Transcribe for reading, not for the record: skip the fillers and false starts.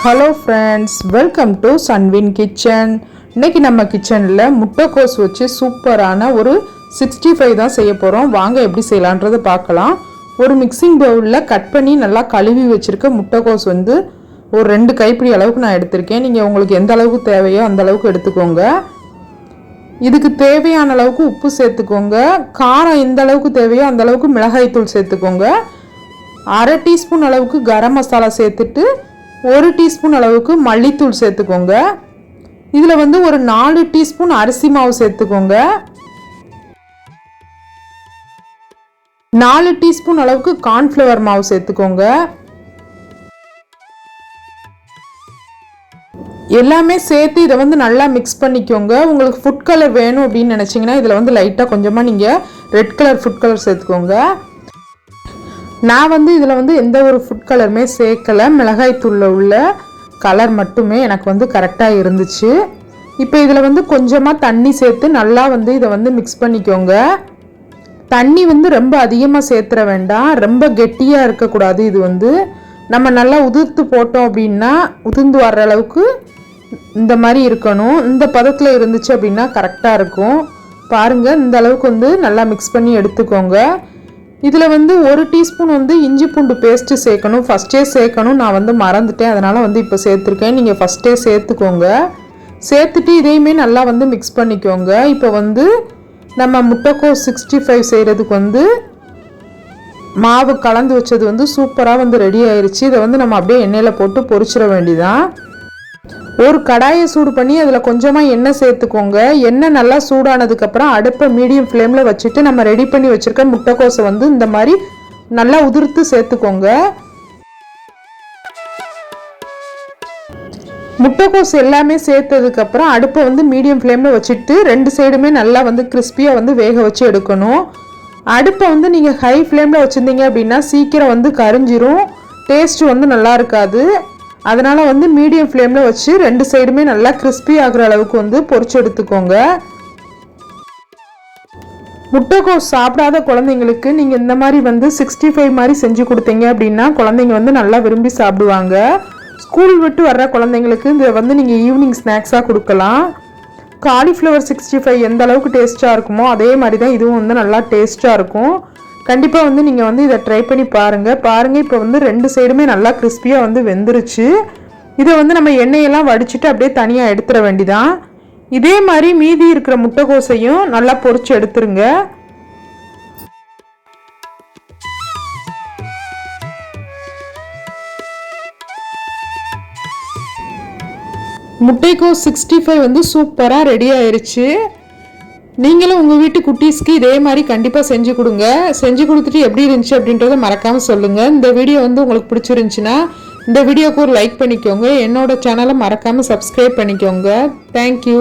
Hello friends, welcome to Sanvin kitchen. இன்றைக்கி நம்ம கிச்சனில் முட்டைக்கோஸ் வச்சு சூப்பரான ஒரு 65 தான் செய்ய போகிறோம். வாங்க எப்படி செய்யலான்றதை பார்க்கலாம். ஒரு மிக்சிங் பவுலில் கட் பண்ணி நல்லா கழுவி வச்சுருக்க முட்டைக்கோஸ் ஒரு 2 கைப்பிடி அளவுக்கு நான் எடுத்திருக்கேன். நீங்கள் உங்களுக்கு எந்த அளவுக்கு தேவையோ அந்த அளவுக்கு எடுத்துக்கோங்க. இதுக்கு தேவையான அளவுக்கு உப்பு சேர்த்துக்கோங்க. காரம் எந்த அளவுக்கு தேவையோ அந்த அளவுக்கு மிளகாய்த்தூள் சேர்த்துக்கோங்க. 1/2 டீஸ்பூன் அளவுக்கு கரம் மசாலா சேர்த்துட்டு 1 டீஸ்பூன் அளவுக்கு மல்லித்தூள் சேர்த்துக்கோங்க. இதில் ஒரு 4 டீஸ்பூன் அரிசி மாவு சேர்த்துக்கோங்க. 4 டீஸ்பூன் அளவுக்கு கார்ன்ஃப்ளவர் மாவு சேர்த்துக்கோங்க. எல்லாமே சேர்த்து இதை நல்லா மிக்ஸ் பண்ணிக்கோங்க. உங்களுக்கு ஃபுட் கலர் வேணும் அப்படின்னு நினச்சிங்கன்னா இதில் லைட்டாக கொஞ்சமாக நீங்கள் ரெட் கலர் ஃபுட் கலர் சேர்த்துக்கோங்க. நான் இதில் எந்த ஒரு ஃபுட் கலருமே சேர்க்கலை. மிளகாய் தூளில் உள்ள கலர் மட்டுமே எனக்கு கரெக்டாக இருந்துச்சு. இப்போ இதில் கொஞ்சமாக தண்ணி சேர்த்து நல்லா இதை மிக்ஸ் பண்ணிக்கோங்க. தண்ணி ரொம்ப அதிகமாக சேர்த்துற வேண்டாம், ரொம்ப கெட்டியாக இருக்கக்கூடாது. இது நம்ம நல்லா உதிர்த்து போட்டோம் அப்படின்னா உதிர்ந்து வர்ற அளவுக்கு இந்த மாதிரி இருக்கணும். இந்த பதத்தில் இருந்துச்சு அப்படின்னா கரெக்டாக இருக்கும். பாருங்கள், இந்த அளவுக்கு நல்லா மிக்ஸ் பண்ணி எடுத்துக்கோங்க. இதில் 1 டீஸ்பூன் இஞ்சி பூண்டு பேஸ்ட்டு சேர்க்கணும். ஃபஸ்ட்டே சேர்க்கணும், நான் மறந்துட்டேன், அதனால் இப்போ சேர்த்துருக்கேன். நீங்கள் ஃபஸ்ட்டே சேர்த்துக்கோங்க. சேர்த்துட்டு இதையுமே நல்லா மிக்ஸ் பண்ணிக்கோங்க. இப்போ நம்ம முட்டைக்கோஸ் 65 செய்கிறதுக்கு மாவு கலந்து வச்சது சூப்பராக ரெடி ஆயிடுச்சு. இதை நம்ம அப்படியே எண்ணெயில் போட்டு பொரிச்சிட வேண்டியதான். ஒரு கடாயை சூடு பண்ணி அதில் கொஞ்சமாக எண்ணெய் சேர்த்துக்கோங்க. எண்ணெய் நல்லா சூடானதுக்கப்புறம் அடுப்பை மீடியம் ஃப்ளேமில் வச்சுட்டு நம்ம ரெடி பண்ணி வச்சுருக்க முட்டைக்கோஸை இந்த மாதிரி நல்லா உதிர்த்து சேர்த்துக்கோங்க. முட்டைக்கோஸ் எல்லாமே சேர்த்ததுக்கப்புறம் அடுப்பை மீடியம் ஃப்ளேமில் வச்சுட்டு 2 சைடுமே நல்லா கிறிஸ்பியாக வேக வச்சு எடுக்கணும். அடுப்பை நீங்கள் ஹை ஃப்ளேமில் வச்சுருந்தீங்க அப்படின்னா சீக்கிரம் கரிஞ்சிரும், டேஸ்ட்டு நல்லா இருக்காது. அதனால் மீடியம் ஃப்ளேமில் வச்சு 2 சைடுமே நல்லா கிறிஸ்பி ஆகிற அளவுக்கு பொரிச்சு எடுத்துக்கோங்க. முட்டைக்கோஸ் சாப்பிடாத குழந்தைங்களுக்கு நீங்கள் இந்த மாதிரி 65 மாதிரி செஞ்சு கொடுத்தீங்க அப்படின்னா குழந்தைங்க நல்லா விரும்பி சாப்பிடுவாங்க. ஸ்கூல் விட்டு வர்ற குழந்தைங்களுக்கு இதை நீங்கள் ஈவினிங் ஸ்நாக்ஸாக கொடுக்கலாம். காலிஃப்ளவர் 65 எந்த அளவுக்கு டேஸ்ட்டாக இருக்குமோ அதே மாதிரி தான் இதுவும் நல்லா டேஸ்ட்டாக இருக்கும். கண்டிப்பாக நீங்கள் இதை ட்ரை பண்ணி பாருங்கள். இப்போ 2 சைடுமே நல்லா கிறிஸ்பியாக வெந்துருச்சு. இதை நம்ம எண்ணெயெல்லாம் வடிச்சிட்டு அப்படியே தனியாக எடுத்துட வேண்டிதான். இதே மாதிரி மீதி இருக்கிற முட்டைக்கோஸையும் நல்லா பொரிச்சு எடுத்துருங்க. முட்டைக்கோஸ் 65 சூப்பராக ரெடி ஆயிடுச்சு. நீங்களும் உங்கள் வீட்டு குட்டீஸ்க்கு இதே மாதிரி கண்டிப்பாக செஞ்சு கொடுங்க. செஞ்சு கொடுத்துட்டு எப்படி இருந்துச்சு அப்படின்றத மறக்காமல் சொல்லுங்கள். இந்த வீடியோ உங்களுக்கு பிடிச்சிருந்துச்சுன்னா இந்த வீடியோவுக்கு ஒரு லைக் பண்ணிக்கோங்க. என்னோட சேனலை மறக்காமல் சப்ஸ்கிரைப் பண்ணிக்கோங்க. தேங்க்யூ.